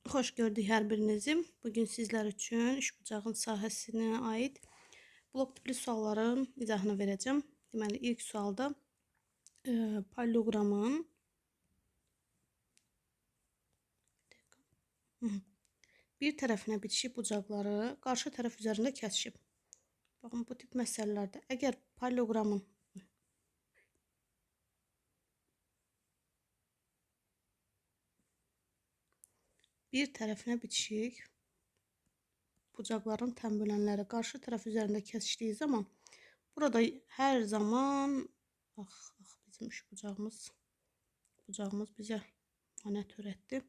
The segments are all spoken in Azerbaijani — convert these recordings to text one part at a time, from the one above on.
Xoş gördük hər birinizi. Bugün sizlər üçün üçbucağın sahəsinə aid blok tipli sualların izahını verəcəm. Deməli, ilk sualda paralleloqramın bir tərəfinə bitişik bucaqları qarşı tərəf üzərində kəsişib. Baxın, bu tip məsələlərdə əgər paralleloqramın bir tərəfinə bitişik bucaqların tənbölənləri qarşı tərəf üzərində kəsişdiyi zaman burada hər zaman bizim bucağımız bizə nə törətdi?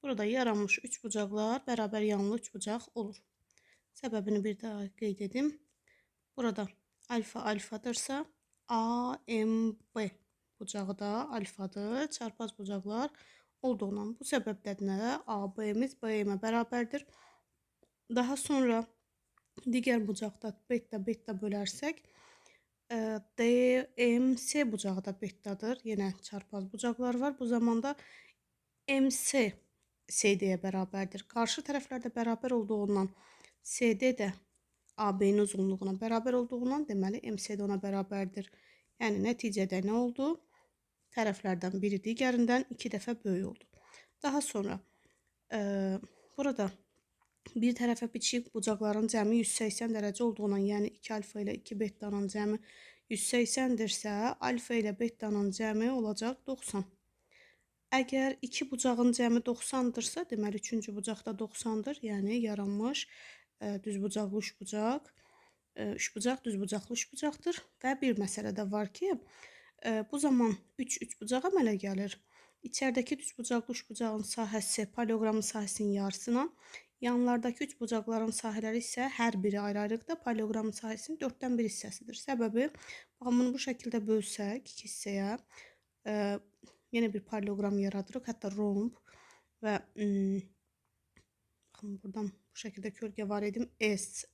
Burada yaranmış üç bucaqlar bərabər yanlı üç bucaq olur. Səbəbini bir daha qeyd edim. Burada alfa alfadırsa AMB bucağı da alfadır. Çarpaz bucaqlar olduğundan bu səbəbdən də AB'miz BM bərabərdir. Daha sonra digər bucaqda beta bölərsək DMC bucağı da betadır. Yenə çarpaz bucaqlar var. Bu zamanda MC CD-yə bərabərdir. Qarşı tərəflərdə bərabər olduğundan CD də AB-nin uzunluğuna bərabər olduğundan deməli MC də ona bərabərdir. Yəni nəticədə nə oldu? Tərəflərdən biri digərindən 2 dəfə böyük oldu. Daha sonra burada bir tərəfə bitişik bucaqların cəmi 180 dərəcə olduğundan, yəni 2 alfa ilə 2 betanın cəmi 180-dirsə, alfa ilə betanın cəmi olacaq 90. Əgər 2 bucağın cəmi 90-dırsa, deməli 3-cü bucaq da 90-dır. Yəni yaranmış düzbucaqlı üçbucaq, üçbucaq düzbucaqlı üçbucaqdır. Və bir məsələ də var ki, bu zaman 3 üçbucaq əmələ gəlir. İçəridəki düzbucaqlı üçbucağın sahəsi paralleloqramın sahəsinin yarısına, yanlardakı üçbucaqların sahələri isə hər biri ayrı-ayrılıqda paralleloqramın sahəsinin 4-dən 1 hissəsidir. Səbəbi, baxın, bunu bu şəkildə bölsək 2 hissəyə, yenə bir paralleloqram yaradırıq, hətta romb və baxın, buradan bu şəkildə kölgə var edim. S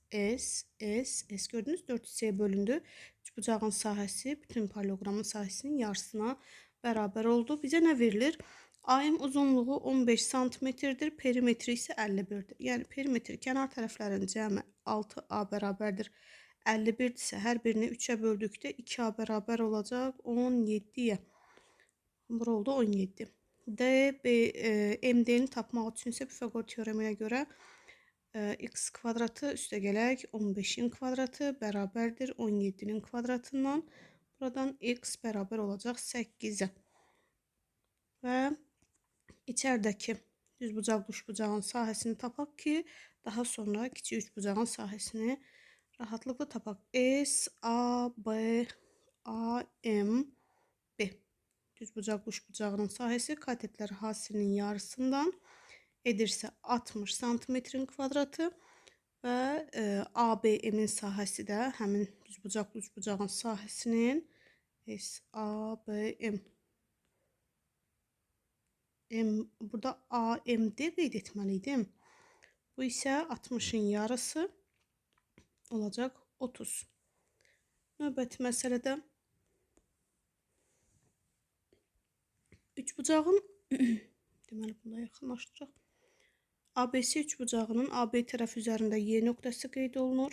gördünüz, 4 hissəyə bölündü. Üçbucağın sahəsi bütün paralleloqramın sahəsinin yarısına bərabər oldu. Bizə nə verilir? AM uzunluğu 15 cm-dir, perimetri isə 51-dir. Yəni perimetr kənar tərəflərin cəmi 6A bərabərdir 51-dirsə, hər birini 3-ə böldükdə 2A bərabər olacaq 17-yə. Bura oldu 17. MD-ni tapmaq üçün isə Pifaqor teoreminə görə x kvadratı üstə gələk 15-in kvadratı bərabərdir 17-nin kvadratından. Buradan x bərabər olacaq 8-ə. Və içəridəki düzbucaqlı üçbucağın sahəsini tapaq ki, daha sonra kiçik üçbucağın sahəsini rahatlıqla tapaq. S, A, B, A, M, B. Düzbucaqlı üçbucağının sahəsi katetlər hasilinin yarısından edirsə 60 cm-in kvadratı və ABM-in sahəsi də həmin düzbucaqlı üçbucağın sahəsinin SABM. Burada AMD qeyd etməliydim. Bu isə 60-ın yarısı olacaq 30. Növbəti məsələdə üçbucağın deməli bunda yaxınlaşdıraq. ABC üçbucağının AB tərəf üzərində Y nöqtəsi qeyd olunur.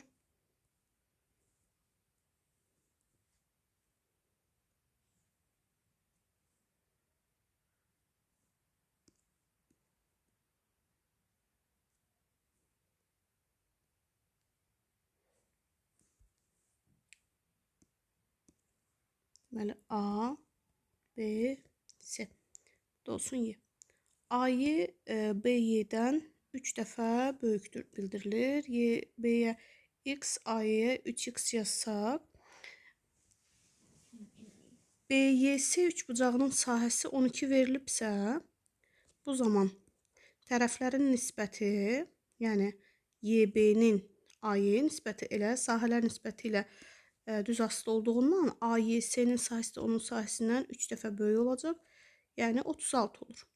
Deməli A, B, C. Bu da olsun Y. A'yı BY-dən 3 dəfə böyükdür bildirilir. B-yə x, A'ya 3x yazsaq. BYS üçbucağının sahəsi 12 verilibsə, bu zaman tərəflərin nisbəti, yəni YB-nin AY-yə nisbəti elə sahələr nisbəti ilə düz asılı olduğundan AYS-nin sahəsi də onun sahəsindən 3 dəfə böyük olacaq. Yəni 36 olur.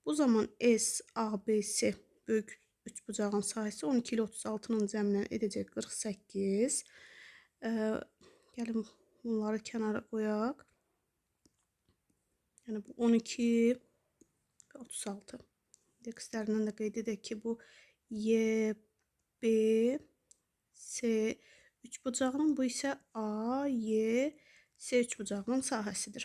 Bu zaman SABC böyük üçbucağın sahəsi 12 ilə 36-nın cəmindən edəcək 48. Gəlin bunları kənara qoyaq. Yəni bu 12 36. İndekslərindən də qeyd edək ki, bu Y, B, C üçbucağının, bu isə A, Y, C üçbucağının sahəsidir.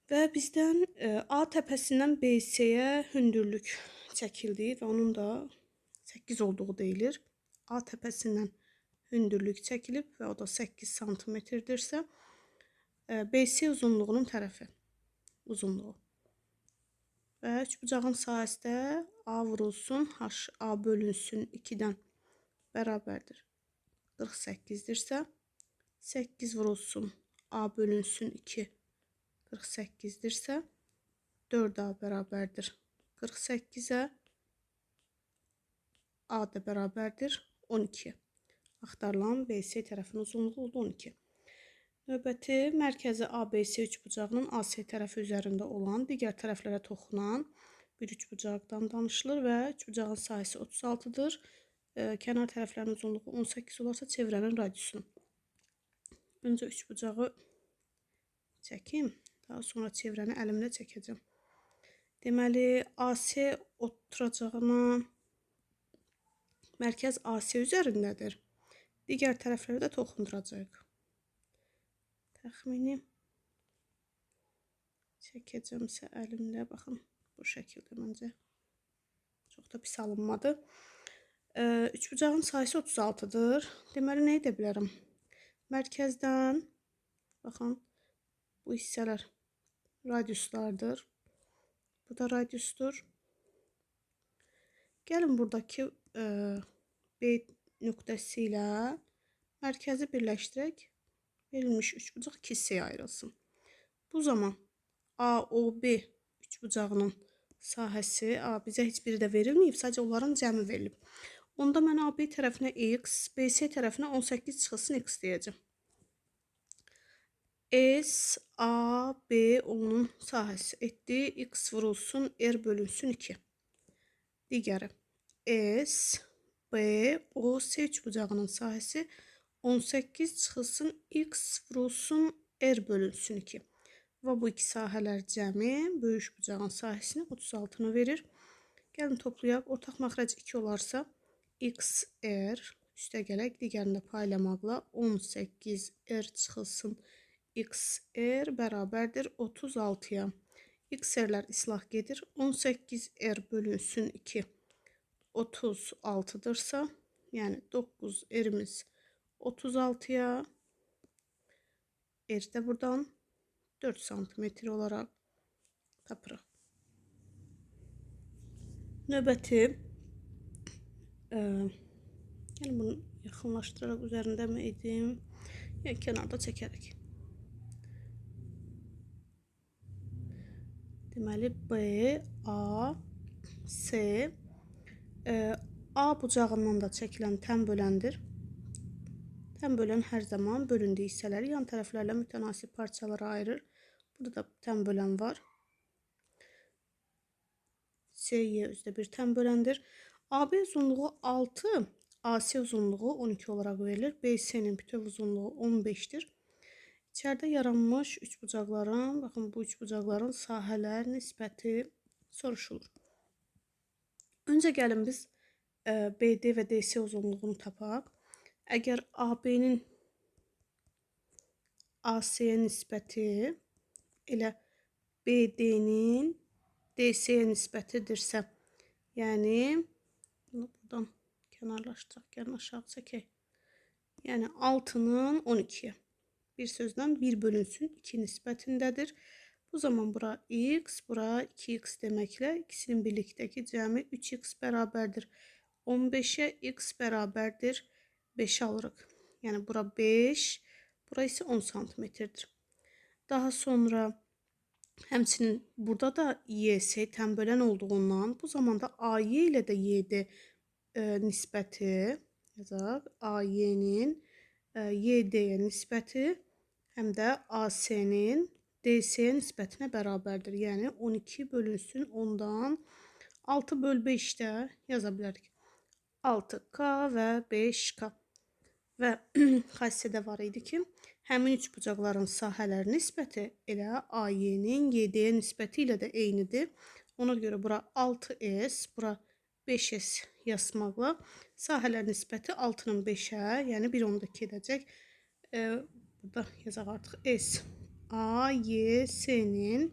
Və bizdən A təpəsindən BC-yə hündürlük çəkildi və onun da 8 olduğu deyilir. A təpəsindən hündürlük çəkilib və o da 8 santimetrdirsə, BC uzunluğunun tərəfi uzunluğu. Və üçbucağın sahəsi də A vurulsun, HA bölünsün 2-dən bərabərdir 48-dirsə, 8 vurulsun A bölünsün 2 48-dirsə, 4A bərabərdir 48-ə, A da bərabərdir 12. Axtarılan BC tərəfinin uzunluğu oldu 12. Növbəti mərkəzi ABC üçbucağının AC tərəfi üzərində olan digər tərəflərə toxunan bir üçbucaqdan danışılır və üçbucağın sahəsi 36-dır. Kənar tərəflərin uzunluğu 18 olarsa çevrənin radiusu. Öncə üçbucağı çəkim, daha sonra çevrəni əlimlə çəkəcəm. Deməli, AC oturacağına mərkəz AC üzərindədir. Digər tərəflərə də toxunduracaq. Təxmini çəkəcəmsə əlimlə, baxın, bu şəkildə məncə çox da pis alınmadı. Üçbucağın sahəsi 36-dır. Deməli, nə edə bilərəm? Mərkəzdən, baxın, bu hissələr radiuslardır. Bu da radiusdur. Gəlin buradakı B nöqtəsi ilə mərkəzi birləşdirək. Verilmiş üçbucaq 2 hissəyə ayrılsın. Bu zaman AOB üçbucağının sahəsi, bizə heç biri də verilməyib, sadəcə onların cəmi verilib. Onda mən AB tərəfinə X, BC tərəfinə 18 çıxılsın X deyəcəm. SAB onun sahəsi etdi, X vurulsun R bölünsün 2. Digəri SBOC üçbucağının sahəsi 18 çıxılsın X vurulsun R bölünsün 2. Və bu iki sahələr cəmi böyük bucağın sahəsini 36-nı verir. Gəlin toplayaq. Ortaq məxrəc 2 olarsa XR üstə gələk. Digərində paylamaqla 18R çıxılsın XR bərabərdir 36-ya. XR-lər islah gedir. 18R bölünsün 2 36-dırsa, yəni 9R'imiz 36-ya, R də buradan 4 santimetr olaraq tapırıq. Növbəti, yəni bunu yaxınlaşdıraraq üzərində mi edim? Yəni kənarda çəkərək. Deməli, B, A, C, A bucağından da çəkilən tən böləndir. Tən bölən hər zaman bölündüyü hissələri yan tərəflərlə mütənasib parçalara ayırır. Burada da tən bölən var. CY üzrə bir tən böləndir. AB uzunluğu 6, AC uzunluğu 12 olaraq verilir. BC-nin bütöv uzunluğu 15-dir. İçəridə yaranmış üçbucaqların, baxın bu üçbucaqların sahələr nisbəti soruşulur. Öncə gəlin biz BD və DC uzunluğunu tapaq. Əgər AB-nin AC-yə nisbəti elə BD-nin DC-yə nisbətidirsə, yəni bunu buradan kənarlaşdıraq, gəlin aşağı çəkək. Yəni 6-nın 12-yə. Bir sözlə 1 bölünsün 2 nisbətindədir. Bu zaman bura x, bura 2x deməklə ikisinin birlikdəki cəmi 3x bərabərdir 15-ə, x bərabərdir 5 alırıq. Yəni bura 5, bura isə 10 santimetrdir. Daha sonra həmçinin burada da YS tən bölən olduğundan bu zamanda AY ilə də YD nisbəti yazaq. AY-nin YD-yə nisbəti həm də AC-nin DC-yə nisbətinə bərabərdir. Yəni 12 bölünsün 10-dan 6 böl 5-də yaza bilərik. 6K və 5K. Və xassədə var idi ki, Həmin üçbucaqların sahələr nisbəti elə AY-nin YD-yə nisbəti ilə də eynidir. Ona görə bura 6S, bura 5S yazmaqla sahələr nisbəti 6-nın 5-ə, yəni 1/2 edəcək. Burada yazaq artıq S AYS-nin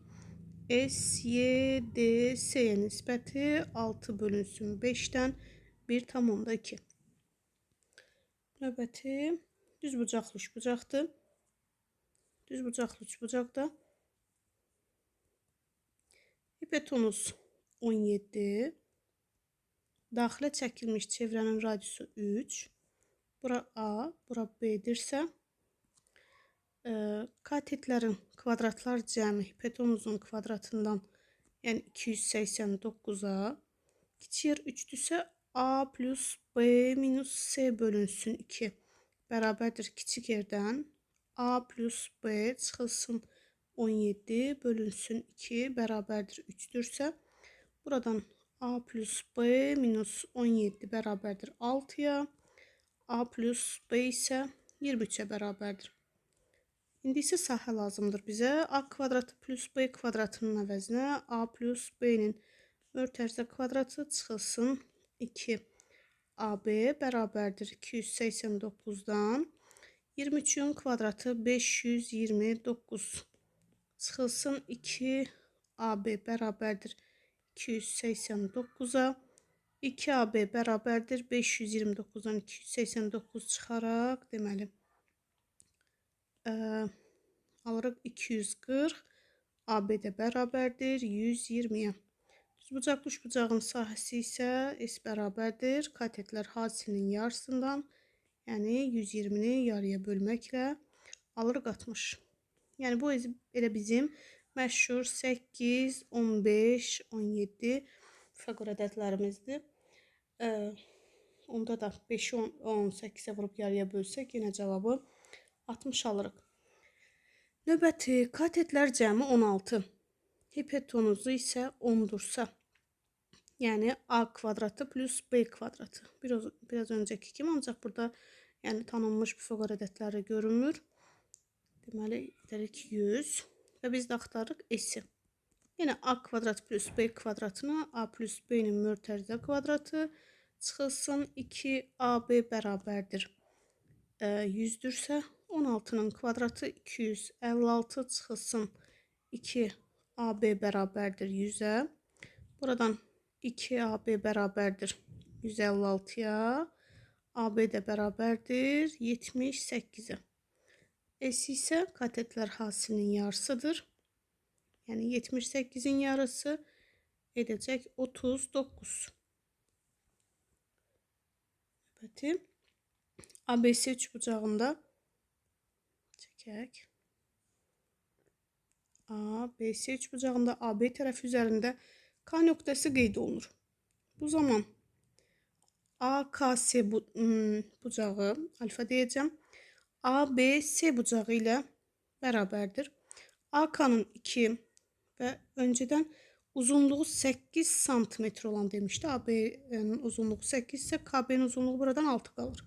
SYDS-yə nisbəti 6 bölünsün 5-dən 1/2. Növbəti düzbucaqlı üçbucaqdır. Düzbucaqlı üçbucaqda hipotenuz 17, daxilə çəkilmiş çevrənin radiusu 3, bura A, bura B-dirsə, katetlərin kvadratlar cəmi hipotenuzun kvadratından, yəni 289-a, kiçik yer 3-dürsə A plus B minus C bölünsün 2 bərabərdir kiçik yerdən A plus B çıxılsın 17 bölünsün 2 bərabərdir 3-dürsə, buradan A plus B minus 17 bərabərdir 6-ya, A plus B isə 23-ə bərabərdir. İndi isə sahə lazımdır bizə. A kvadratı plus B kvadratının əvəzinə A plus B-nin mötərizə kvadratı çıxılsın 2. AB bərabərdir 289-dan 23-ün kvadratı 529 çıxılsın 2 AB bərabərdir 289-a, 2 AB bərabərdir 529-dan 289 çıxaraq, deməli alırıq 240, AB də bərabərdir 120-yə. Düzbucaqlı üçbucağın sahəsi isə S bərabərdir katetlər hasilinin yarısından, yəni 120-ni yarıya bölməklə alırıq 60. Yəni bu elə bizim məşhur 8, 15, 17 fəqur ədədlərimizdir. Onda da 5-i 18-ə vurub yarıya bölsək, yenə cavabı 60 alırıq. Növbəti katetlər cəmi 16. Hipotenuzu isə 10-dursa, yəni A kvadratı plus B kvadratı. Biraz öncəki kimi, ancaq burada yəni tanınmış fəqur ədədləri görünmür. Deməli, edərik 100 və biz də axtarırıq S-i. Yəni A kvadrat plus B kvadratına A plus B-nin mötərizə kvadratı çıxılsın 2AB bərabərdir 100-dürsə, 16-nın kvadratı 256 çıxılsın 2AB bərabərdir 100-ə. Buradan 2AB bərabərdir 156-ya, AB də bərabərdir 78-ə. S isə katetlər hasilinin yarısıdır. Yəni 78-in yarısı edəcək 39. Növbəti ABC üçbucağında çəkək. ABC üçbucağında AB tərəfi üzərində K nöqtəsi qeyd olunur. Bu zaman AKS bucağı, alfa deyəcəm, ABC bucağı ilə bərabərdir. AK-nın 2 və öncədən uzunluğu 8 cm olan demişdi. AB-nin uzunluğu 8 isə KB-nin uzunluğu buradan 6 qalır.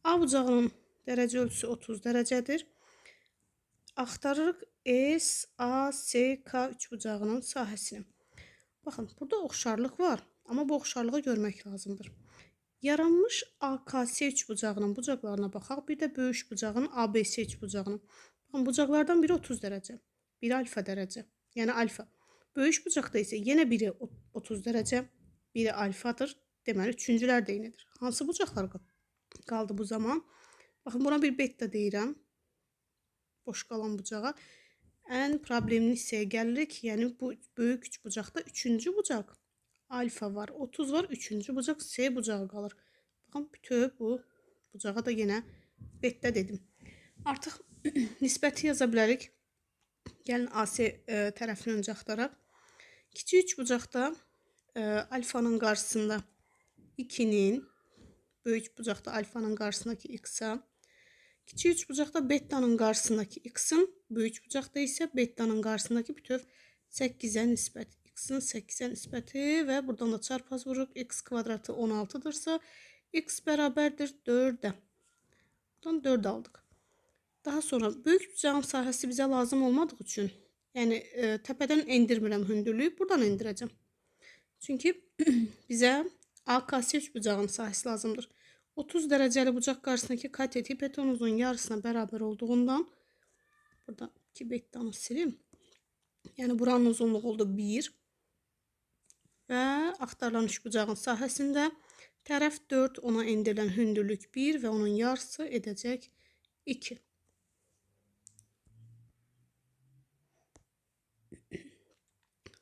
A bucağının dərəcə ölçüsü 30 dərəcədir. Axtarırıq SASK üçbucağının sahəsini. Baxın, burada oxşarlıq var, amma bu oxşarlığı görmək lazımdır. Yaranmış AKS üçbucağının bucaqlarına baxaq, bir də böyük üçbucağın ABC üçbucağının. Baxın, bucaqlardan biri 30 dərəcə, biri alfa dərəcə, yəni alfa. Böyük üçbucaqda isə yenə biri 30 dərəcə, biri alfadır. Deməli, üçüncülər də eynidir. Hansı bucaqlar qaldı bu zaman? Baxın, buna bir beta deyirəm. Boş qalan bucağa. Ən problemli hissəyə gəlirik. Yəni, bu böyük üçbucaqda üçüncü bucaq alfa var, 30 var, üçüncü bucaq C bucağı qalır. Baxın, bütöv bu bucağa da yenə beta dedim. Artıq nisbəti yaza bilərik. Gəlin AC tərəfini öncə axtaraq. Kiçik üçbucaqda alfanın qarşısında 2-nin, böyük bucaqda alfanın qarşısındakı x-a, kiçik üçbucaqda betanın qarşısındakı x-in, böyük bucaqda isə betanın qarşısındakı bütöv 8-ə nisbət, x-in 8-ə nisbəti və buradan da çarpaz vururuq. X kvadratı 16-dırsa, x bərabərdir 4-ə. Buradan 4 aldıq. Daha sonra böyük bucağın sahəsi bizə lazım olmadığı üçün, yəni təpədən endirmirəm hündürlüyü, buradan endirəcəm. Çünki bizə AKS üçbucağın sahəsi lazımdır. 30 dərəcəli bucaq qarşısındakı katet hipotenuzun yarısına bərabər olduğundan, burada 2 bettanı silim. Yəni buranın uzunluğu oldu 1 və axtarılan üçbucağın sahəsində tərəf 4, ona endirilən hündürlük 1 və onun yarısı edəcək 2.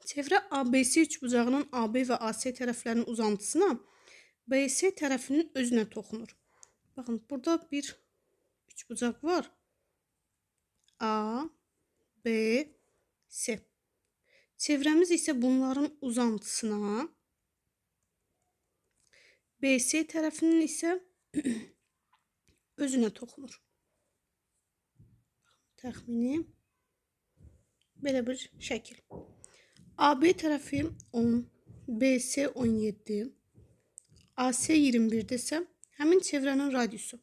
Çevrə ABC üçbucağının AB və AC tərəflərinin uzantısına BC tərəfinin özünə toxunur. Baxın, burada bir üçbucaq var. A, B, C. Çevrəmiz isə bunların uzantısına, BC tərəfinin isə özünə toxunur. Təxmini belə bir şəkil. AB tərəfi 10, BC 17, AC 21-dirsə, həmin çevrənin radiusu.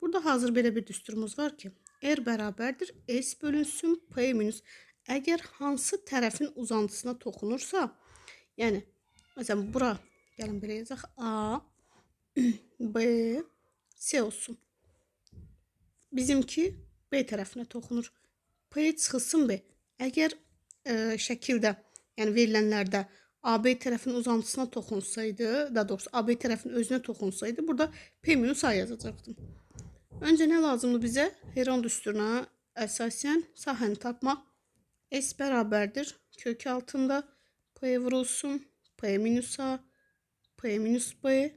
Burada hazır belə bir düsturumuz var ki, R bərabərdir S bölünsün P minus. Əgər hansı tərəfin uzantısına toxunursa, yəni, məsələn, bura, gəlin belə yazaq, A, B, C olsun. Bizimki B tərəfinə toxunur. P çıxılsın B. Əgər şəkildə, yəni verilənlərdə AB tərəfin uzantısına toxunsaydı, daha doğrusu AB tərəfin özünə toxunsaydı, burada P minus A yazacaqdım. Öncə nə lazımdır bizə? Heron düsturuna əsasən sahəni tapmaq. S bərabərdir kök altında P vurulsun P minus A, P minus B,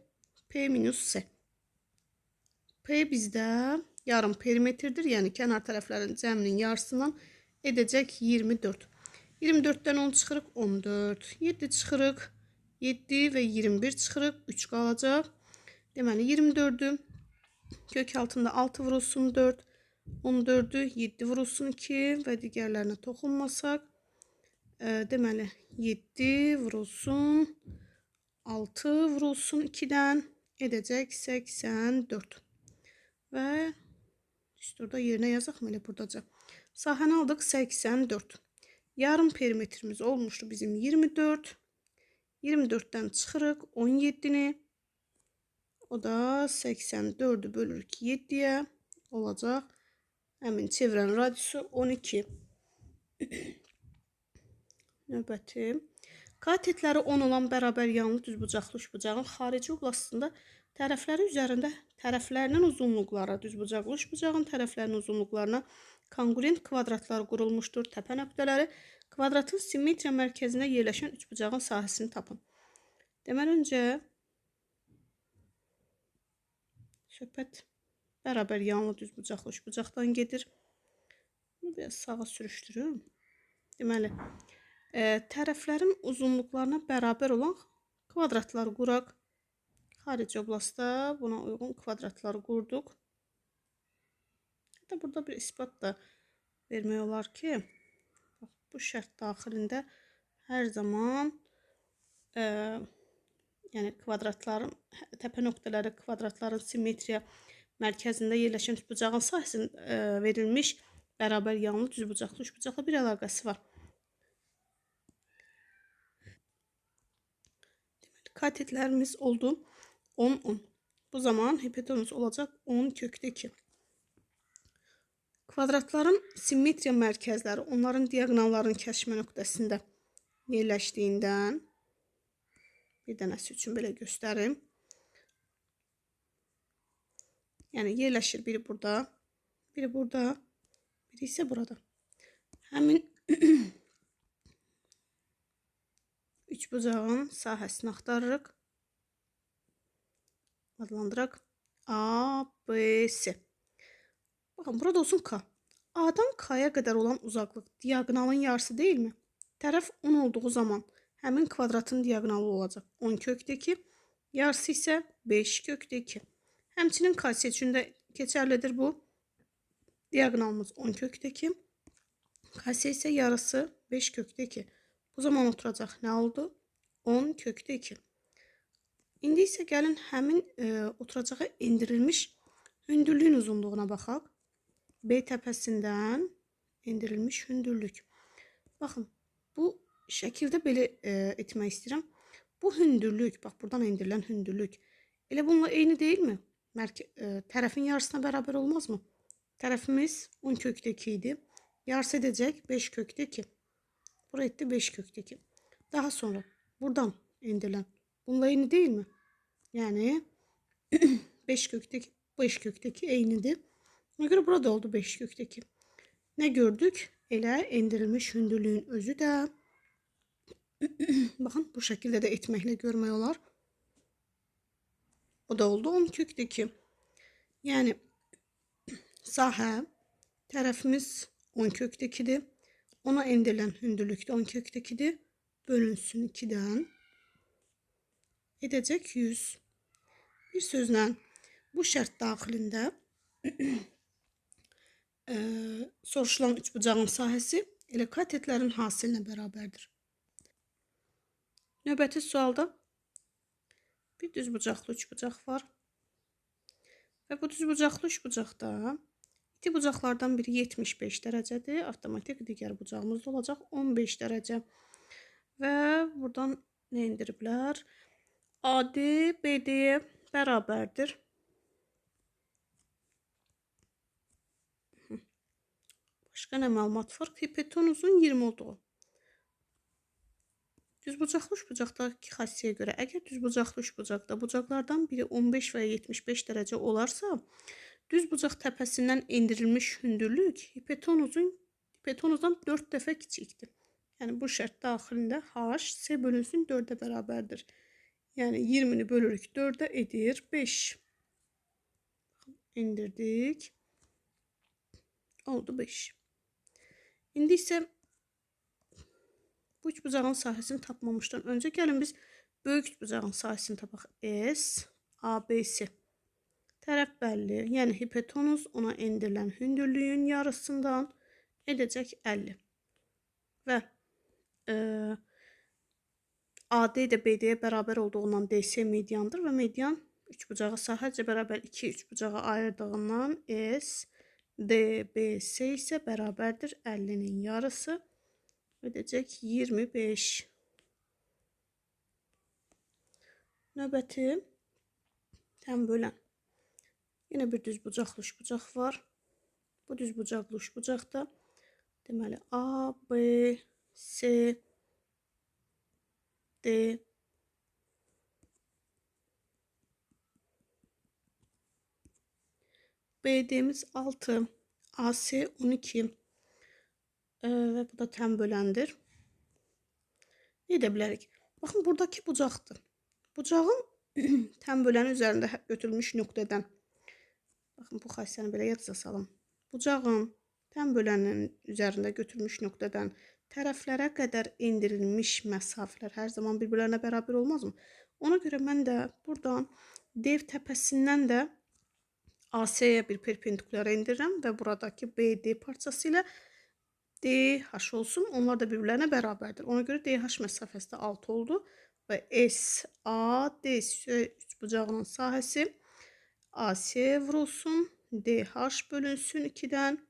P minus C. P bizdə yarım perimetrdir, yəni kənar tərəflərin cəminin yarısından edəcək 24. 24-dən 10 çıxırıq 14, 7 çıxırıq 7 və 21 çıxırıq 3 qalacaq. Deməli 24-ü kök altında 6 vurulsun 4, 14-ü 7 vurulsun 2 və digərlərinə toxunmasaq, deməli 7 vurulsun 6 vurulsun 2-dən edəcək 84. Və düsturda yerinə yazaq mı elə buradaca? Sahəni aldıq 84. Yarım perimetrimiz olmuşdu bizim 24. 24'ten çıxırıq 17'ni. O da 84'ü bölürük 7'ye olacaq. Həmin çevrənin radiusu 12. Növbəti. Katetləri 10 olan bərabər yanlı düzbucaqlı üçbucağın xarici oblastında tərəfləri üzərində tərəflərinin uzunluqları düzbucaqlı üçbucağın tərəflərinin uzunluqlarına kongruent kvadratlar qurulmuşdur. Təpə nöqtələri kvadratın simmetriya mərkəzində yerləşən üçbucağın sahəsini tapın. Deməli öncə söhbət bərabər yanlı düzbucaqlı üçbucaqdan gedir. Bunu biraz sağa sürüşdürüm. Deməli tərəflərin uzunluqlarına bərabər olan kvadratlar quraq. Xarici oblastda buna uyğun kvadratları qurduq. Hətta burada bir isbat da vermək olar ki, bu şərt daxilində hər zaman yəni kvadratların, təpə nöqtələri kvadratların simmetriya mərkəzində yerləşən üçbucağın sahəsində verilmiş bərabər yanlı düzbucaqlı üçbucaqla bir əlaqəsi var. Deməli, katetlərimiz oldu 10, 10. Bu zaman hipotenuz olacaq 10 kökdə 2. Kvadratların simmetriya mərkəzləri onların diaqonalların kəsişmə nöqtəsində yerləşdiyindən bir dənəsi üçün belə göstərim. Yəni yerləşir biri burada, biri burada, biri isə burada. Həmin üçbucağın sahəsini axtarırıq. Adlandıraq A, B, C. Baxın, burada olsun K. A'dan K'ya qədər olan uzaqlıq diaqonalın yarısı deyilmi? Tərəf 10 olduğu zaman həmin kvadratın diaqonalı olacaq 10 kökdə 2, yarısı isə 5 kökdə 2. Həmçinin KC üçün də keçərlidir bu. Diaqonalımız 10 kökdə 2, KC isə yarısı 5 kökdə 2. Bu zaman oturacaq nə oldu? 10 kökdə 2. İndi isə gəlin həmin oturacağa endirilmiş hündürlüyün uzunluğuna baxaq. B təpəsindən endirilmiş hündürlük. Baxın, bu şəkildə belə etmək istəyirəm. Bu hündürlük, bax buradan endirilən hündürlük elə bununla eyni deyilmi? Tərəfin yarısına bərabər olmazmı? Tərəfimiz 10 kökdə 2 idi. Yarısı edəcək 5 kökdə 2. Bura etdi 5 kökdə 2. Daha sonra buradan endirilən bununla eyni deyilmi? Yəni 5 kökdə 2 eynidir. Ona görə burada oldu 5 kökdə 2. Nə gördük? Elə endirilmiş hündürlüyün özü də baxın, bu şəkildə də etməklə görmək olar. O da oldu 10 kökdə 2. Yəni sahə tərəfimiz 10 kökdə 2-dir. Ona endirilən hündürlük də 10 kökdə 2-dir. Bölünsün 2-dən edəcək 100. Bir sözlə bu şərt daxilində soruşulan üçbucağın sahəsi elə katetlərin hasilinə bərabərdir. Növbəti sualda bir düzbucaqlı üçbucaq var. Və bu düzbucaqlı üçbucaqda iti bucaqlardan biri 75 dərəcədir. Avtomatik digər bucağımız da olacaq 15 dərəcə. Və buradan nə indiriblər? AD BD-yə bərabərdir. Başqa nə məlumat var? Hipotenuzun 20 olduğu. Düzbucaqlı üçbucaqdakı xassiyyə görə, əgər düzbucaqlı üçbucaqda bucaqlardan biri 15 və 75 dərəcə olarsa, düzbucaq təpəsindən endirilmiş hündürlük hipotenuzdan 4 dəfə kiçikdir. Yəni bu şərt daxilində h s bölünsün 4-ə bərabərdir. Yəni 20-ni bölürük 4-ə edir 5. İndirdik. Oldu 5. İndi isə bu üçbucağın sahəsini tapmamışdan öncə gəlin biz böyük üçbucağın sahəsini tapaq. S, ABC. Tərəf bəlli. Yəni hipotenuz ona endirilən hündürlüyün yarısından edəcək 50. Və AD də BD-yə bərabər olduğundan DC mediandır və median üçbucağı sahəcə bərabər 2 üçbucağa ayırdığından S, DBC isə bərabərdir 50-nin yarısı. Edəcək 25. Növbəti təm bölən. Yenə bir düzbucaqlı üçbucaq var. Bu düzbucaqlı üçbucaqda deməli A, B, C, D, BD-miz 6, AC 12 və bu da təm böləndir. Ne edə bilərik? Baxın, buradakı bucaqdır. Bucağın təm böləni üzərində götürülmüş nöqtədən. Baxın, bu xassiyəni belə yadınıza salın. Bucağın təm böləninin üzərində götürülmüş nöqtədən tərəflərə qədər endirilmiş məsafələr hər zaman bir-birlərinə bərabər olmazmı? Ona görə mən də buradan dev təpəsindən də AC-yə bir perpendikulyar endirirəm və buradakı BD parçası ilə DH olsun. Onlar da bir-birlərinə bərabərdir. Ona görə DH məsafəsi də 6 oldu və SAD üçbucağının sahəsi AC vurulsun, DH bölünsün 2-dən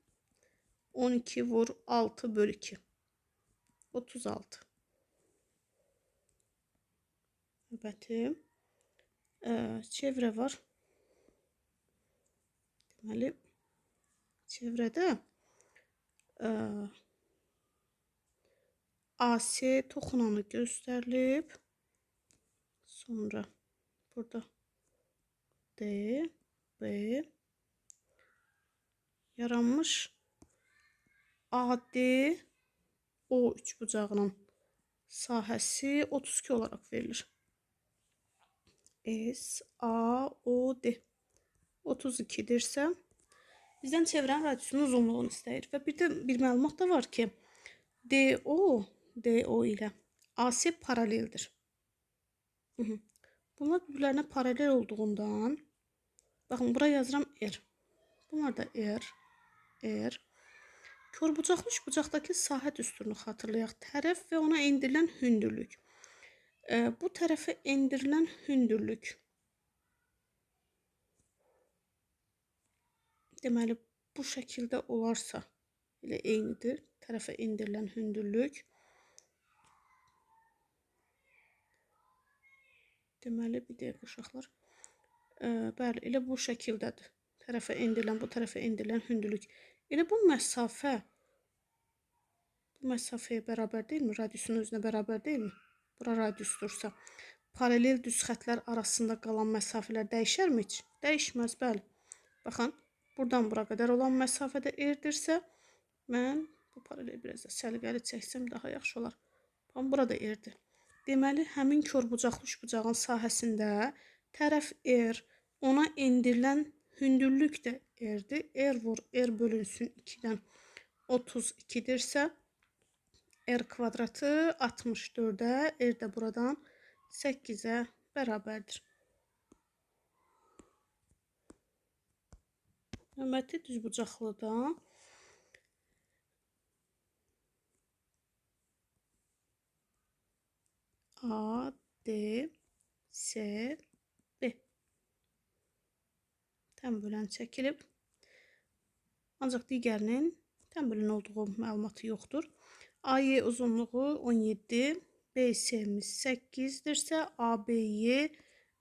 12 vur 6 bölü 2. 36. Növbəti çevrə var. Deməli, çevrədə AC toxunanı göstərilib. Sonra burada D, B yaranmış AD O üçbucağının sahəsi 32 olaraq verilir. S, A, O, D 32-dirsə, bizdən çevrənin radiusunun uzunluğunu istəyir. Və bir də bir məlumat da var ki, DO ilə AC paraleldir. Bunlar bir-birlərinə paralel olduğundan, baxın, bura yazıram R. Bunlar da R. Körbucaqlı üçbucaqdakı sahə düsturunu xatırlayaq. Tərəf və ona endirilən hündürlük. Bu tərəfə endirilən hündürlük. Deməli, bu şəkildə olarsa elə eynidir. Tərəfə endirilən hündürlük. Deməli, bir dəqiqə uşaqlar. Bəli, elə bu şəkildədir. Tərəfə endirilən, bu tərəfə endirilən hündürlük. Elə bu məsafəyə bərabər deyilmi? Radiusun özünə bərabər deyilmi? Bura radiusdursa. Paralel düz xətlər arasında qalan məsafələr dəyişərmi heç? Dəyişməz, bəli. Baxın, buradan bura qədər olan məsafədə R-dirsə, mən bu paralel biraz da səliqəli çəksəm daha yaxşı olar. Baxın, burada R-dir. Deməli, həmin körbucaqlı üçbucağın sahəsində tərəf R, ona endirilən hündürlük də R-dir. R vur, R bölünsün 2-dən 32-dirsə, R kvadratı 64-ə, R də buradan 8-ə bərabərdir. Növbəti düzbucaqlıdan A, D, S, B. Tənbölən çəkilib. Ancaq digərinin tənbölən olduğu məlumatı yoxdur. AY uzunluğu 17, BS'miz 8-dirsə, ABY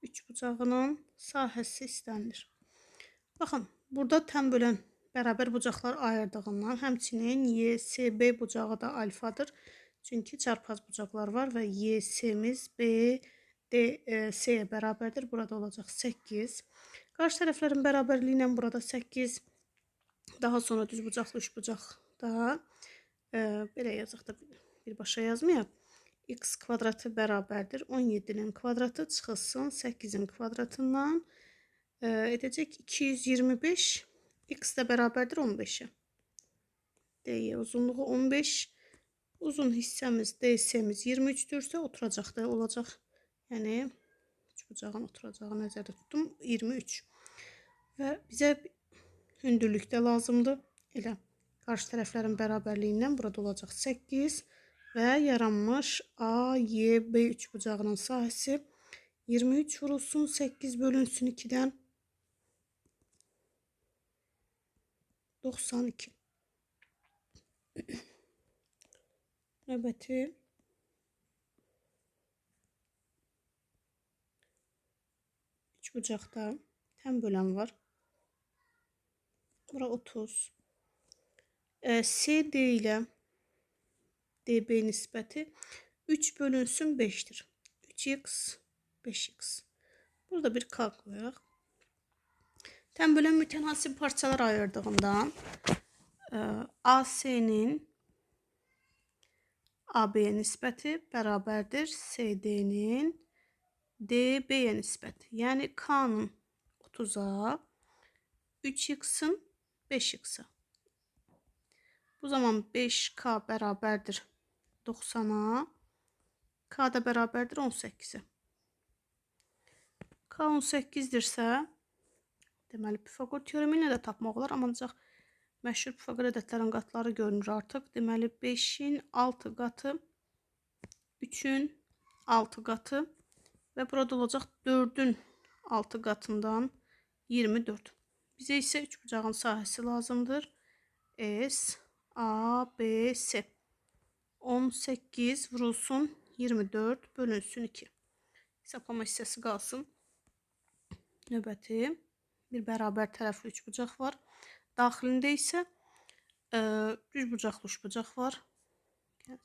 üçbucağının sahəsi istənilir. Baxın, burada tənbölən bərabər bucaqlar ayırdığından, həmçinin YSB bucağı da alfadır. Çünki çarpaz bucaqlar var və YS'miz BDS-yə bərabərdir. Burada olacaq 8. Qarşı tərəflərin bərabərliyi ilə burada 8. Daha sonra düzbucaqlı üçbucaqda belə yazaq da birbaşa yazmayaq. X kvadratı bərabərdir 17-nin kvadratı çıxılsın 8-in kvadratından edəcək 225. X də bərabərdir 15-ə. DY uzunluğu 15. Uzun hissəmiz DS'miz 23-dürsə oturacaqda olacaq. Yəni üçbucağın oturacağı nəzərdə tutdum 23. Və bizə hündürlük də lazımdır. Elə qarşı tərəflərin bərabərliyindən burada olacaq 8 və yaranmış AYB üçbucağının sahəsi 23 vurulsun 8 bölünsün 2-dən 92. Növbəti üçbucaqda tənbölən var. Bura 30. CD ilə DB nisbəti 3 bölünsün 5-dir. 3x, 5x. Burada bir K qoyaraq. Tənbölən mütənasib parçalar ayırdığından AC-nin AB-yə nisbəti bərabərdir CD-nin DB-yə nisbəti. Yəni K-nın 30-a, 3x-in 5x-a. Bu zaman 5K bərabərdir 90-a, K da bərabərdir 18-ə. K 18-dirsə, deməli Pifaqor teoremi ilə də tapmaq olar, ancaq məşhur Pifaqor ədədlərin qatları görünür artıq. Deməli 5-in 6 qatı, 3-ün 6 qatı və burada olacaq 4-ün 6 qatından 24. Bizə isə üçbucağın sahəsi lazımdır. S, A, B, S. 18 vurulsun 24 bölünsün 2. Hesablama hissəsi qalsın. Növbəti bir bərabər tərəfli üçbucaq var. Daxilində isə düzbucaqlı üçbucaq var.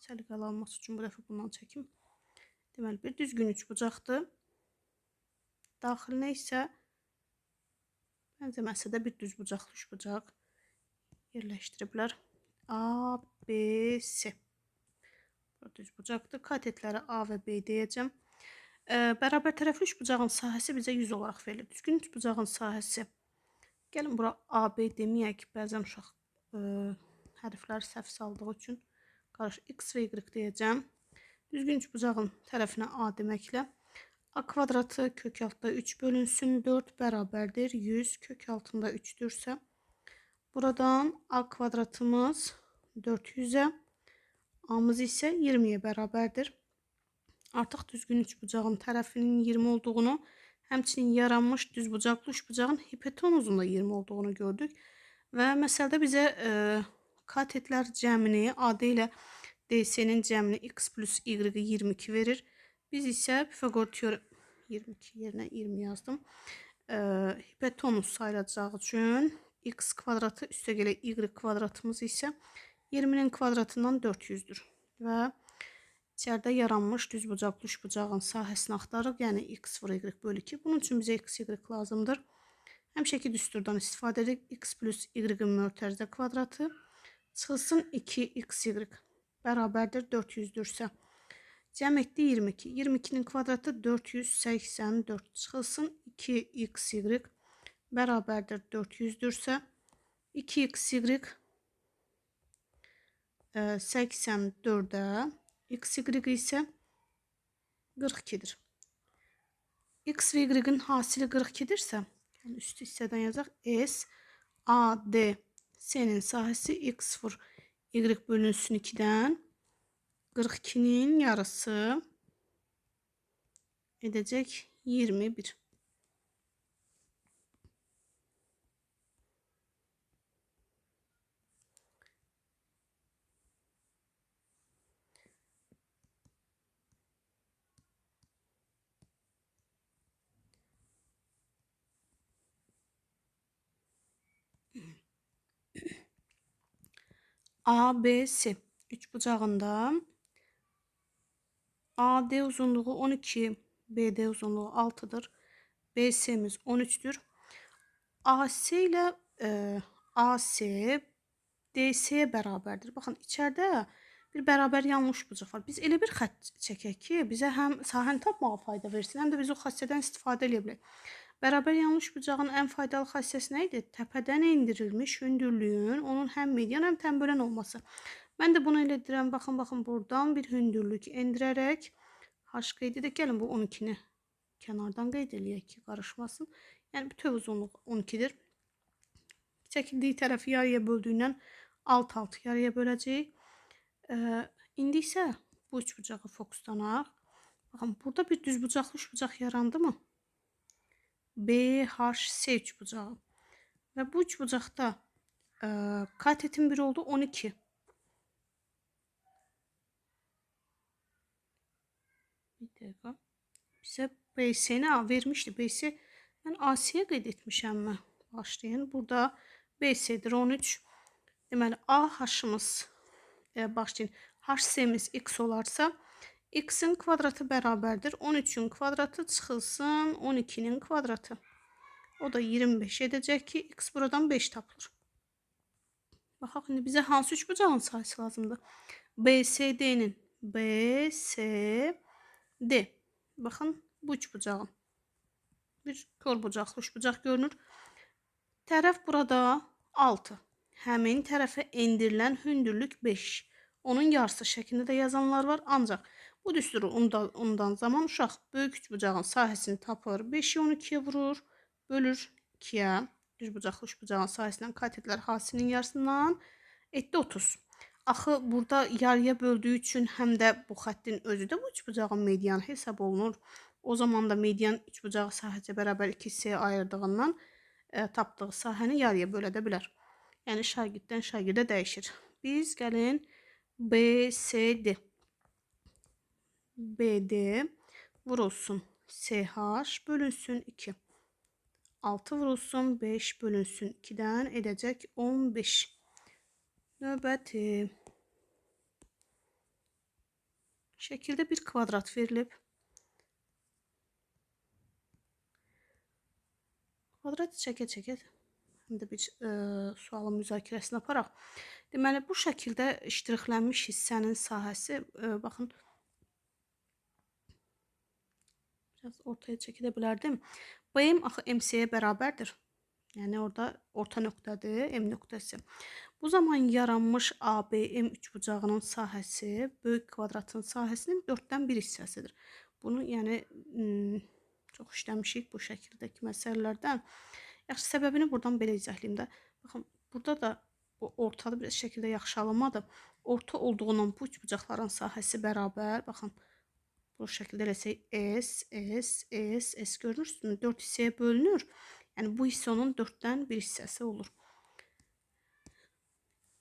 Səliqəli alması üçün bu dəfə bundan çəkim. Deməli, bir düzgün üçbucaqdır. Daxilinə isə bənzəməsə də bir düzbucaqlı üçbucaq yerləşdiriblər. A, B, S. Burada düzbucaqdır. Katetləri A və B deyəcəm. Bərabər tərəfli üçbucağın sahəsi bizə 100 olaraq verilir. Düzgün üçbucağın sahəsi. Gəlin bura AB deməyək. Bəzən uşaq hərflər səhv saldığı üçün X və Y deyəcəm. Düzgün üçbucağın tərəfinə A deməklə A kvadratı kök altında 3 bölünsün 4 bərabərdir 100. Kök altında 3-dürsə buradan A kvadratımız 400-ə, A-mız isə 20-yə bərabərdir. Artıq düzgün üçbucağın tərəfinin 20 olduğunu, həmçinin yaranmış düzbucaqlı üçbucağın hipotenuzun da 20 olduğunu gördük. Və məsələdə bizə katetlər cəmini AD ilə DC-nin cəmini x plus y-i 22 verir. Biz isə Pifaqor teoremi 22 yerinə 20 yazdım. Hipotenuz sayılacağı üçün x kvadratı üstəgələ y kvadratımız isə 20-nin kvadratından 400-dür. Və içəridə yaranmış düzbucaqlı üçbucağın sahəsini axtarırıq. Yəni x vur y bölü 2. Bunun üçün bizə x, y lazımdır. Həmişəki düsturdan istifadə edirik. X plus y-in mötərizə kvadratı çıxılsın 2xy bərabərdir 400-dürsə. Cəm etdi 22. 22-nin kvadratı 484 çıxılsın 2xy bərabərdir 400-dürsə. 2xy 84-ə, xy isə 42-dir. X və y-in hasili 42-dirsə, yəni üstü hissədən yazaq. S, A, D, S-nin sahəsi x vur y bölünsün 2-dən 42-nin yarısı edəcək 21. ABC üçbucağında AD uzunluğu 12, BD uzunluğu 6'dır. BC'miz 13'tür. AC ilə AC DC-yə bərabərdir. Baxın, içəridə bir bərabər yanlış bucaq var. Biz elə bir xətt çəkək ki, bizə həm sahəni tapmağa fayda versin, həm də biz o xassədən istifadə edə bilək. Bərabər yanlış bucağın ən faydalı xassəsi nə idi? Təpədən endirilmiş hündürlüyün onun həm median, həm tənbölən olması. Mən də bunu elə edirəm. Baxın, buradan bir hündürlük endirərək h qeyd edək. Gəlin bu 12-ni kənardan qeyd eləyək ki, qarışmasın. Yəni bütöv uzunluq 12-dir. Çəkildiyi tərəfi yarıya böldüyündən 6 yarıya böləcəyik. İndi isə bu üçbucağı fokuslanaq. Baxın, burada bir düzbucaqlı üçbucaq yarandı mı? BHC üçbucağı. Və bu üçbucaqda katetin biri oldu 12. Bir dəqiqə. Bizə BC-ni vermişdi. BC mən AC-yə qeyd etmişəm mi? Başlayın. Burada BC-dir 13. Deməli AH-ımız başlayın. HC-miz x olarsa x-in kvadratı bərabərdir 13-ün kvadratı çıxılsın 12-nin kvadratı. O da 25 edəcək ki, x buradan 5 tapılır. Baxaq, indi bizə hansı üçbucağın sayısı lazımdır? BCD-nin BCD. Baxın, bu üçbucağın bir korbucaqlı üçbucaq görünür. Tərəf burada 6. Həmin tərəfə endirilən hündürlük 5. Onun yarısı şəklində də yazanlar var. Ancaq bu düsturu ondan zaman uşaq böyük üçbucağın sahəsini tapır. 5'i 12'ye vurur. Bölür 2'ye. Düzbucaqlı üçbucağın sahəsindən katetlər hasilinin yarısından etdi 30. Axı burada yarıya böldüyü üçün həm də bu xəttin özü də bu üçbucağın median hesab olunur. O zaman da median üçbucağı sahəcə bərabər 2 hissəyə ayırdığından tapdığı sahəni yarıya bölə də bilər. Yəni şagirddən şagirdə dəyişir. Biz gəlin BCD BD vurulsun CH bölünsün 2. 6 vurulsun 5 bölünsün 2'dən edəcək 15. Növbəti şəkildə bir kvadrat verilib. Kvadrat çəkə-çəkə həm də bir sualın müzakirəsini aparaq. Deməli, bu şəkildə iştirixlənmiş hissənin sahəsi, baxın, biraz ortaya çəkilə bilərdim. BM axı MC-yə bərabərdir. Yəni, orada orta nöqtədir, M nöqtəsi. Bu zaman yaranmış ABM üçbucağının sahəsi böyük kvadratın sahəsinin 4'dən 1 hissəsidir. Bunu, yəni, çox işləmişik bu şəkildəki məsələlərdən. Yaxşı, səbəbini buradan belə izəhliyim də. Baxın, burada da ortada bir şəkildə yaxşı alınmadı. Orta olduğundan bu üçbucaqların sahəsi bərabər. Baxın, bu şəkildə eləsək S görünür, 4 hissəyə bölünür. Yəni bu hissə onun 4'dən 1 hissəsi olur.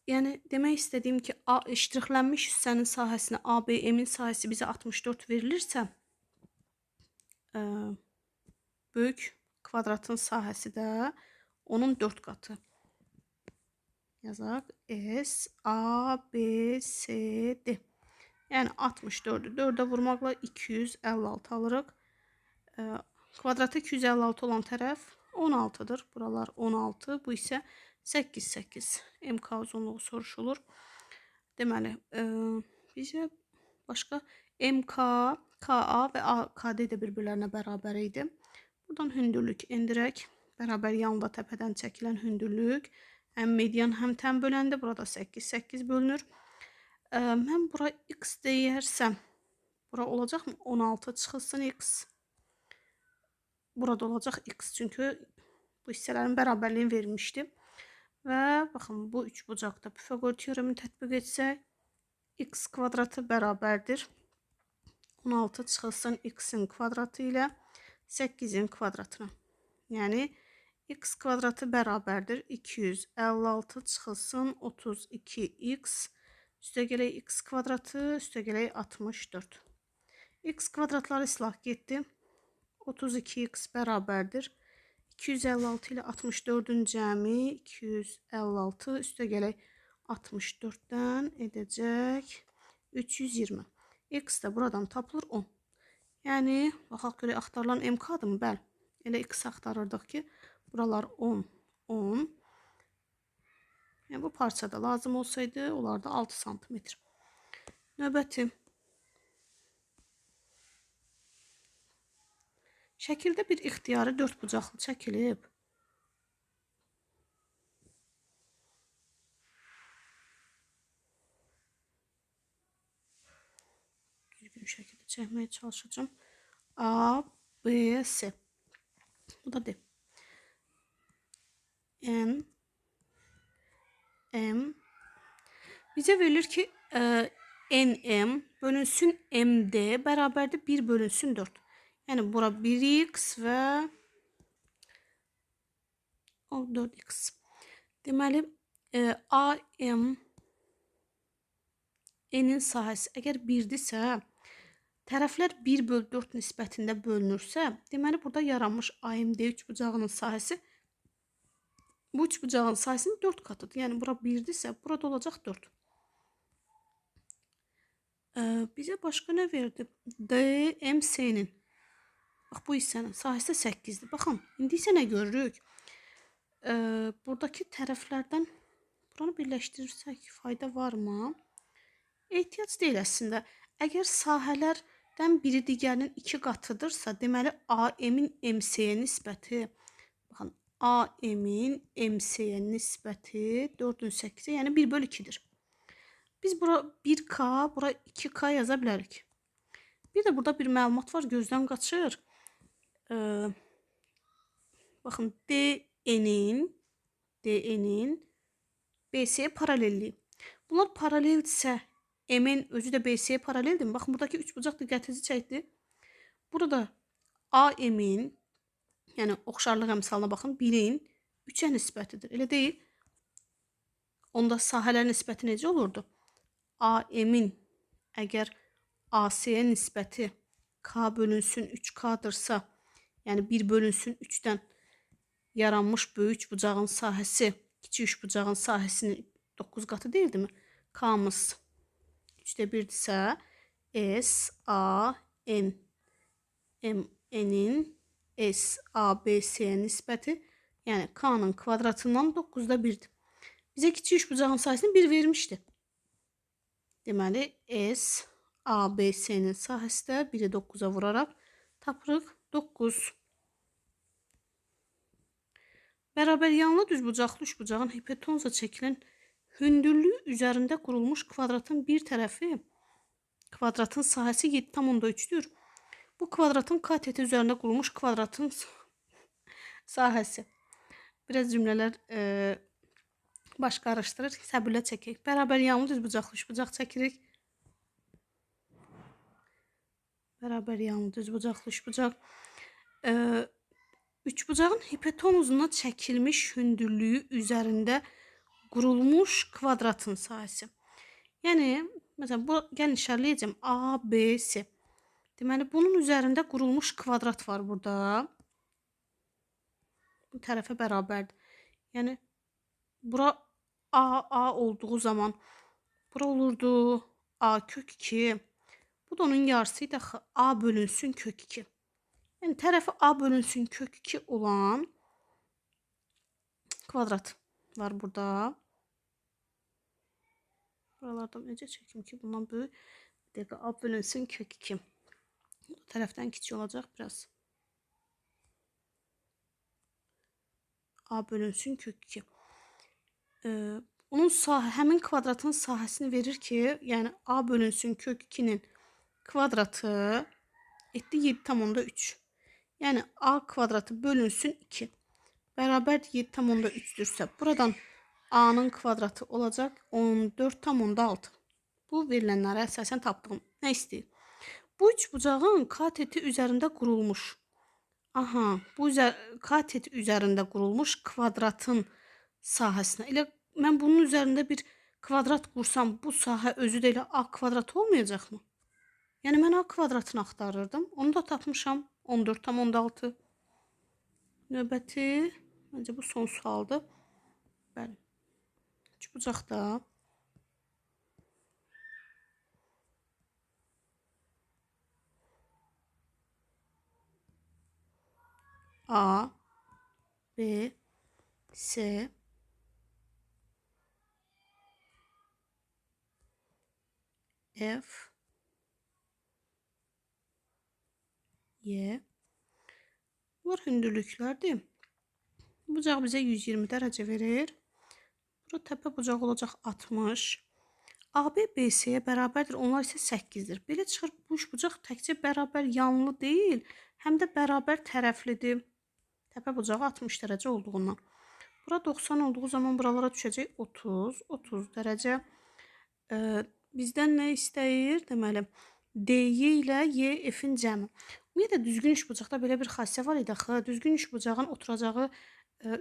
Yəni demək istədiyim ki, ştrixlənmiş hissənin sahəsinə ABM-in sahəsi bizə 64 verilirsə, böyük kvadratın sahəsi də onun 4 qatı. Yazaq. S, A, B, C, D. Yəni 64-ü 4-ə vurmaqla 256 alırıq. Kvadratı 256 olan tərəf 16-dır. Buralar 16. Bu isə 8, 8. MK uzunluğu soruşulur. Deməli, bizə başqa MK, KA və KD də bir-birlərinə bərabər idi. Buradan hündürlük endirək. Bərabər yanında təpədən çəkilən hündürlük. Həm median, həm tən böləndə. Burada 8, 8 bölünür. Mən bura x deyərsəm, bura olacaqmı? 16 çıxılsın x. Burada olacaq x. Çünki bu hissələrin bərabərliyi verilmişdi. Və baxın, bu üç bucaqda Pifaqor teoremini tətbiq etsək, x kvadratı bərabərdir 16 çıxılsın x-in kvadratı ilə 8-in kvadratına. Yəni, x kvadratı bərabərdir 256 çıxılsın 32x üstə gələk x kvadratı, üstə gələk 64. X kvadratları islah getdi. 32x bərabərdir 256 ilə 64-ün cəmi 256 üstə gələk 64-dən edəcək 320. X də buradan tapılır 10. Yəni, baxaq görək, axtarılan MK-dır mı? Bəli. Elə x axtarırdıq ki, buralar 10, 10. Yəni, bu parçada lazım olsaydı, olardı 6 cm. Növbəti. Şəkildə bir ixtiyari 4 bucaqlı çəkilib. Düzgün şəkildə çəkməyə çalışacağım. A, B, C. Bu da D. N, M. Bizə verilir ki, NM bölünsün MD bərabərdir 1 bölünsün 4. Yəni, bura 1x və 4x. Deməli, AM N'in sahəsi əgər 1-dirsə, tərəflər 1 bölü 4 nisbətində bölünürsə, deməli, burada yaranmış AMD üçbucağının sahəsi bu üçbucağın sahəsinin 4 katıdır. Yəni, bura 1-dirsə, burada olacaq 4. Bizə başqa nə verdi? DMC-nin. Bax, bu hissənin sahəsi 8-dir. Baxın, indi isə nə görürük? Buradakı tərəflərdən buranı birləşdirirsək fayda varmı? Ehtiyac deyil əslində. Əgər sahələrdən biri digərinin 2 qatıdırsa, deməli AM-in MC-yə nisbəti, baxın, AM-in MC-yə nisbəti 4-ün 8-ə, yəni 1 bölü 2-dir. Biz bura 1K, bura 2K yaza bilərik. Bir də burada bir məlumat var, gözdən qaçır. Baxın, DN-in BC-yə paralelliyi. Bunlar paraleldirsə, M-in özü də BC-yə paraleldir mi? Baxın, buradakı üçbucaq diqqətinizi çəkdi. Burada AM-in, yəni oxşarlıq əmsalına baxın, 1-in 3-ə nisbətidir. Elə deyil. Onda sahələr nisbəti necə olurdu? AM-in əgər AC-yə nisbəti K bölünsün 3K-dırsa, yəni 1 bölünsün 3-dən yaranmış böyük üçbucağın sahəsi kiçik üçbucağın sahəsinin 9 qatı deyildi mi? K-mız 3-də 1-dirsə, S, A, N, M-N'in S, A, B, C-yə nisbəti, yəni K-nın kvadratından 9-da 1-dir. Bizə kiçik üçbucağın sahəsini 1 vermişdi. Deməli, S, A, B, C-nin sahəsi də 1-i 9-a vuraraq tapırıq 9. Bərabər yanlı düzbucaqlı üçbucağın hipotenuza çəkilən hündürlüyü üzərində qurulmuş kvadratın bir tərəfi, kvadratın sahəsi 7,3-dür. Bu kvadratın kateti üzərində qurulmuş kvadratın sahəsi. Biraz cümlələr baş qarışdırır. Səbirlə çəkək. Bərabər yanlı düzbucaqlı üçbucaq çəkirik. Bərabər yanlı düzbucaqlı üçbucaq. Üçbucağın hipotenuzuna çəkilmiş hündürlüyü üzərində qurulmuş kvadratın sahəsi. Yəni, məsələn, bu gəlin işarələyəcəm. A, B, C. Deməli, bunun üzərində qurulmuş kvadrat var burada. Bu tərəfə bərabərdir. Yəni, bura A olduğu zaman bura olurdu A kök 2. Bu da onun yarısıydı axı. A bölünsün kök 2. Yəni, tərəfi A bölünsün kök 2 olan kvadrat var burada. Buralardan necə çəkim ki, bundan böyük. Bir dəqiqə, A bölünsün kök 2. Bu tərəfdən kiçik olacaq biraz. A bölünsün kök 2. Onun həmin kvadratın sahəsini verir ki, yəni A bölünsün kök 2'nin kvadratı etdi 7,3. Yəni A kvadratı bölünsün 2. Bərabərdir 7,3'dürsə, buradan A'nın kvadratı olacaq 14,6. Bu verilənlərə əsasən tapdığım. Nə istəyir? Bu üçbucağın kateti üzərində qurulmuş. Aha, bu kateti üzərində qurulmuş kvadratın sahəsinə. Elə mən bunun üzərində bir kvadrat qursam, bu sahə özü də elə A kvadrat olmayacaqmı? Yəni mən A kvadratını axtarırdım. Onu da tapmışam. 14,6. Növbəti, məncə bu son sualdır. Bəli. Üçbucaqda A, B, C, F, Y. Bunlar hündürlüklərdir. Bucaq bizə 120 dərəcə verir. Burada təpə bucaq olacaq 60. AB BC-yə bərabərdir. Onlar isə 8'dir. Belə çıxır, bu üçbucaq təkcə bərabər yanlı deyil, həm də bərabər tərəflidir. Təpə bucağı 60 dərəcə olduğundan. Bura 90 olduğu zaman buralara düşəcək 30 dərəcə. Bizdən nə istəyir? Deməli, DY ilə YF-in cəmi. Ümumiyyətlə, düzgün üçbucaqda belə bir xassiyyət var idi axı. Düzgün üçbucağın oturacağı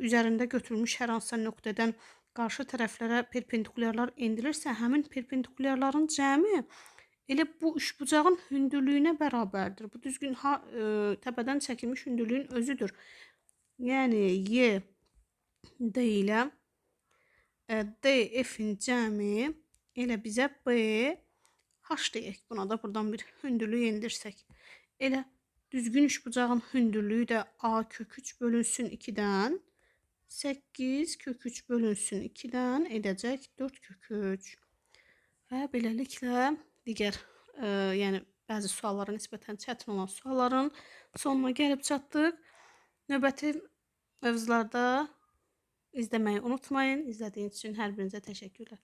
üzərində götürülmüş hər hansısa nöqtədən qarşı tərəflərə perpendikulyarlar endilirsə, həmin perpendikulyarların cəmi elə bu üçbucağın hündürlüyünə bərabərdir. Bu düzgün təpədən çəkilmiş hündürlüyün özüdür. Yəni Y D ilə DF-in cəmi elə bizə B H deyək. Buna da buradan bir hündürlük endirsək. Elə düzgün üçbucağın hündürlüyü də A kök 3 bölünsün 2'dən 8 kök 3 bölünsün 2'dən edəcək 4 kök 3. Və beləliklə digər yəni bəzi suallara nisbətən çətin olan sualların sonuna gəlib çatdıq. Növbəti mövzularda izləməyi unutmayın. İzlədiyiniz üçün hər birinizə təşəkkürlər.